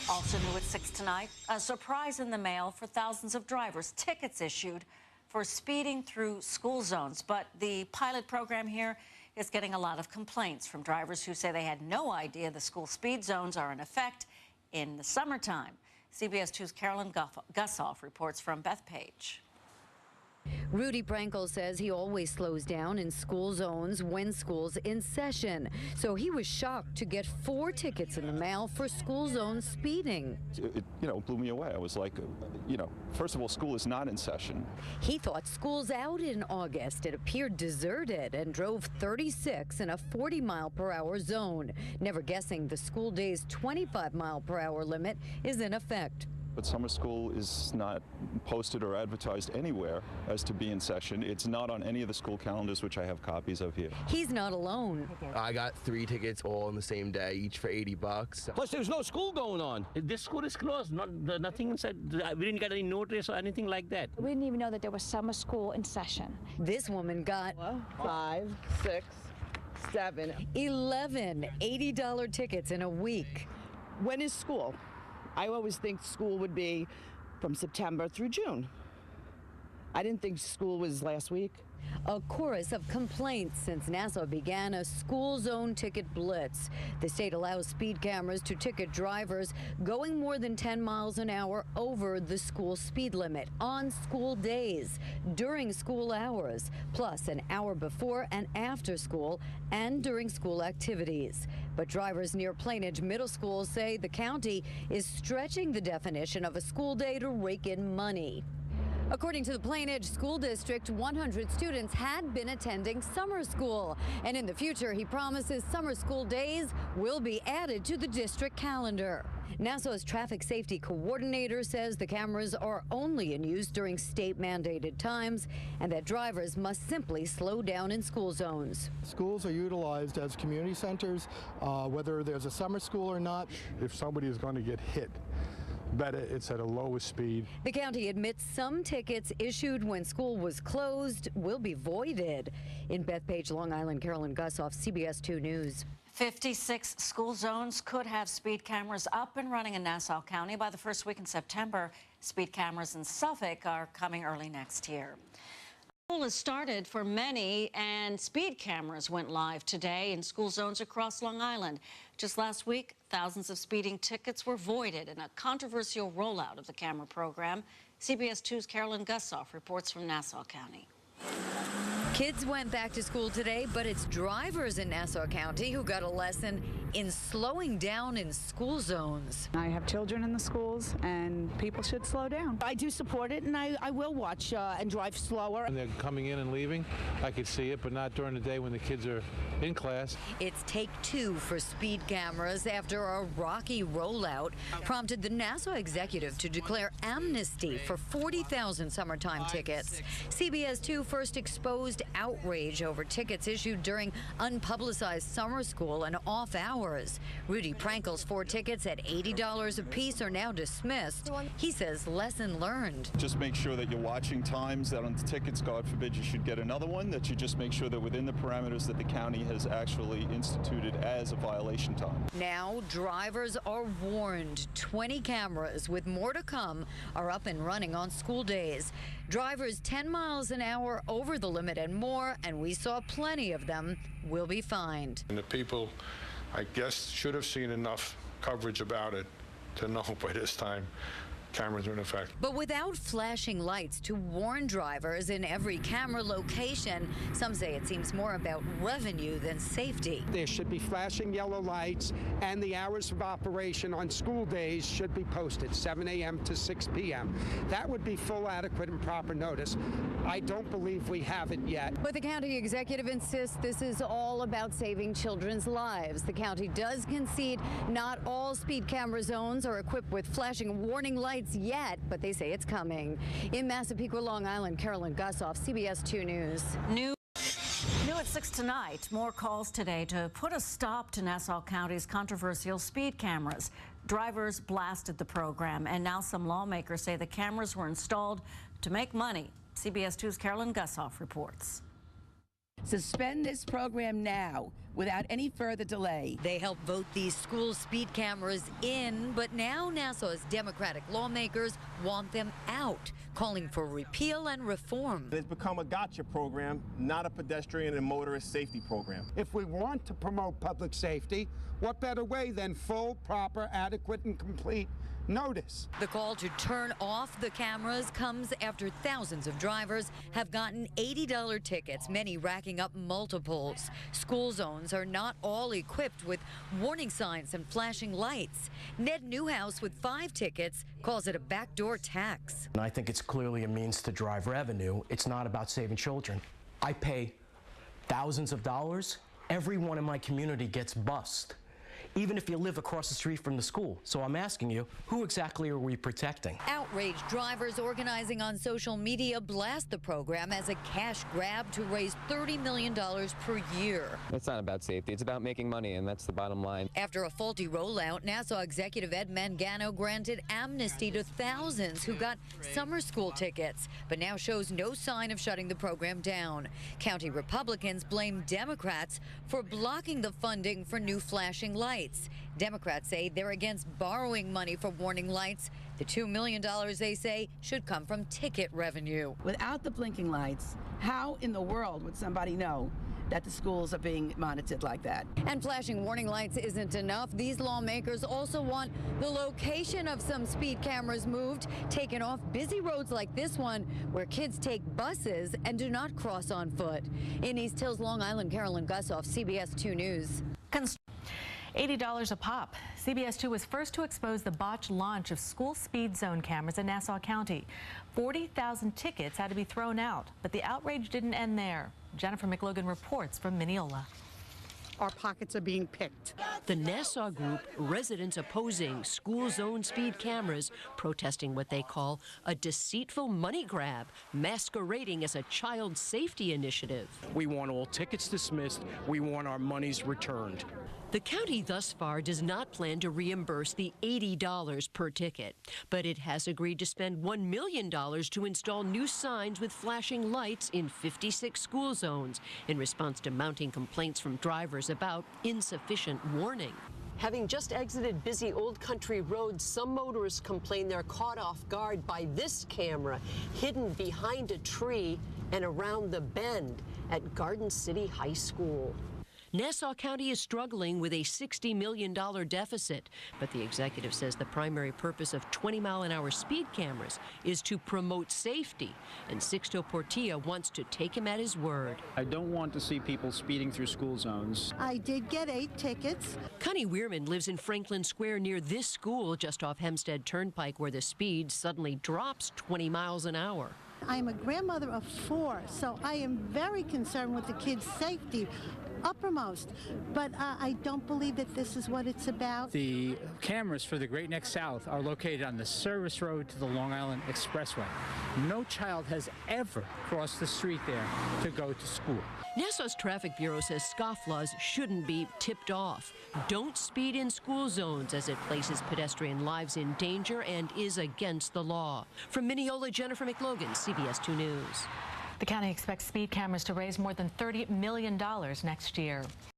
Also new at 6 tonight, a surprise in the mail for thousands of drivers. Tickets issued for speeding through school zones. But the pilot program here is getting a lot of complaints from drivers who say they had no idea the school speed zones are in effect in the summertime. CBS 2's Carolyn Gusoff reports from Bethpage. Rudy Prankel says he always slows down in school zones when school's in session. So he was shocked to get 4 tickets in the mail for school zone speeding. It blew me away. I was like, first of all, school is not in session. He thought school's out in August. It appeared deserted and drove 36 in a 40-mile-per-hour zone, never guessing the school day's 25-mile-per-hour limit is in effect. But summer school is not posted or advertised anywhere as to be in session. It's not on any of the school calendars, which I have copies of here. He's not alone. I got 3 tickets all on the same day, each for $80. Plus, there's no school going on. This school is closed. Nothing inside. We didn't get any notice or anything like that. We didn't even know that there was summer school in session. This woman got 5, 6, 7, 11 $80 tickets in a week. When is school? I always think school would be from September through June. I didn't think school was last week. A chorus of complaints since Nassau began a school zone ticket blitz. The state allows speed cameras to ticket drivers going more than 10 miles an hour over the school speed limit on school days, during school hours, plus an hour before and after school and during school activities. But drivers near Plainage Middle School say the county is stretching the definition of a school day to rake in money. According to the Plainage School District, 100 students had been attending summer school. And in the future, he promises summer school days will be added to the district calendar. Nassau's traffic safety coordinator says the cameras are only in use during state-mandated times and that drivers must simply slow down in school zones. Schools are utilized as community centers, whether there's a summer school or not. If somebody is going to get hit, better it's at a lower speed. The county admits some tickets issued when school was closed will be voided. In Bethpage, Long Island, Carolyn Gusoff, CBS 2 News. 56 school zones could have speed cameras up and running in Nassau County by the first week in September. Speed cameras in Suffolk are coming early next year. School has started for many, and speed cameras went live today in school zones across Long Island. Just last week, thousands of speeding tickets were voided in a controversial rollout of the camera program. CBS 2's Carolyn Gusoff reports from Nassau County. Kids went back to school today, but it's drivers in Nassau County who got a lesson in slowing down in school zones. I have children in the schools, and people should slow down. I do support it, and I will watch and drive slower. When they're coming in and leaving, I could see it, but not during the day when the kids are in class. It's take 2 for speed cameras after a rocky rollout prompted the Nassau executive to declare amnesty for 40,000 summertime tickets. CBS 2 first exposed outrage over tickets issued during unpublicized summer school and off hours. Rudy Prankel's 4 tickets at $80 apiece are now dismissed. He says lesson learned. Just make sure that you're watching times, that on the tickets, God forbid you should get another one, that you just make sure that within the parameters that the county has actually instituted as a violation time. Now drivers are warned. 20 cameras with more to come are up and running on school days. Drivers 10 miles an hour over the limit and more, and we saw plenty of them, will be fined. And the people, I guess, should have seen enough coverage about it to know by this time cameras are in effect. But without flashing lights to warn drivers in every camera location, some say it seems more about revenue than safety. There should be flashing yellow lights, and the hours of operation on school days should be posted, 7 a.m. to 6 p.m. That would be full, adequate, and proper notice. I don't believe we have it yet. But the county executive insists this is all about saving children's lives. The county does concede not all speed camera zones are equipped with flashing warning lights yet, but they say it's coming. In Massapequa, Long Island, Carolyn Gusoff, CBS 2 News. New at 6 tonight, more calls today to put a stop to Nassau County's controversial speed cameras. Drivers blasted the program, and now some lawmakers say the cameras were installed to make money. CBS 2's Carolyn Gusoff reports. Suspend this program now. without any further delay. They helped vote these school speed cameras in, but now Nassau's Democratic lawmakers want them out, calling for repeal and reform. It's become a gotcha program, not a pedestrian and motorist safety program. If we want to promote public safety, what better way than full, proper, adequate, and complete notice? The call to turn off the cameras comes after thousands of drivers have gotten $80 tickets, many racking up multiples. School zones are not all equipped with warning signs and flashing lights. Ned Newhouse with 5 tickets calls it a backdoor tax. I think it's clearly a means to drive revenue. It's not about saving children. I pay thousands of dollars. Everyone in my community gets bussed, even if you live across the street from the school. So I'm asking you, who exactly are we protecting? Outraged drivers organizing on social media blast the program as a cash grab to raise $30 million per year. It's not about safety, it's about making money, and that's the bottom line. After a faulty rollout, Nassau Executive Ed Mangano granted amnesty to thousands who got summer school tickets, but now shows no sign of shutting the program down. County Republicans blame Democrats for blocking the funding for new flashing lights. Democrats say they're against borrowing money for warning lights. The $2 million they say should come from ticket revenue. Without the blinking lights, how in the world would somebody know that the schools are being monitored like that? And flashing warning lights isn't enough. These lawmakers also want the location of some speed cameras moved, taken off busy roads like this one, where kids take buses and do not cross on foot. In East Hills, Long Island, Carolyn Gusoff, CBS 2 News. $80 a pop. CBS 2 was first to expose the botched launch of school speed zone cameras in Nassau County. 40,000 tickets had to be thrown out, but the outrage didn't end there. Jennifer McLogan reports from Mineola. Our pockets are being picked. The Nassau group, residents opposing school zone speed cameras, protesting what they call a deceitful money grab, masquerading as a child safety initiative. We want all tickets dismissed. We want our monies returned. The county thus far does not plan to reimburse the $80 per ticket, but it has agreed to spend $1 million to install new signs with flashing lights in 56 school zones in response to mounting complaints from drivers about insufficient warning. Having just exited busy Old Country roads, some motorists complain they're caught off guard by this camera hidden behind a tree and around the bend at Garden City High School. Nassau County is struggling with a $60 million deficit, but the executive says the primary purpose of 20-mile-an-hour speed cameras is to promote safety, and Sixto Portilla wants to take him at his word. I don't want to see people speeding through school zones. I did get 8 tickets. Connie Weirman lives in Franklin Square near this school just off Hempstead Turnpike, where the speed suddenly drops 20 miles an hour. I'm a grandmother of 4, so I am very concerned with the kids' safety uppermost, but I don't believe that this is what it's about. The cameras for the Great Neck South are located on the service road to the Long Island Expressway. No child has ever crossed the street there to go to school. Nassau's Traffic Bureau says scofflaws shouldn't be tipped off. Don't speed in school zones, as it places pedestrian lives in danger and is against the law. From Mineola, Jennifer McLogan, CBS 2 News. The county expects speed cameras to raise more than $30 million next year.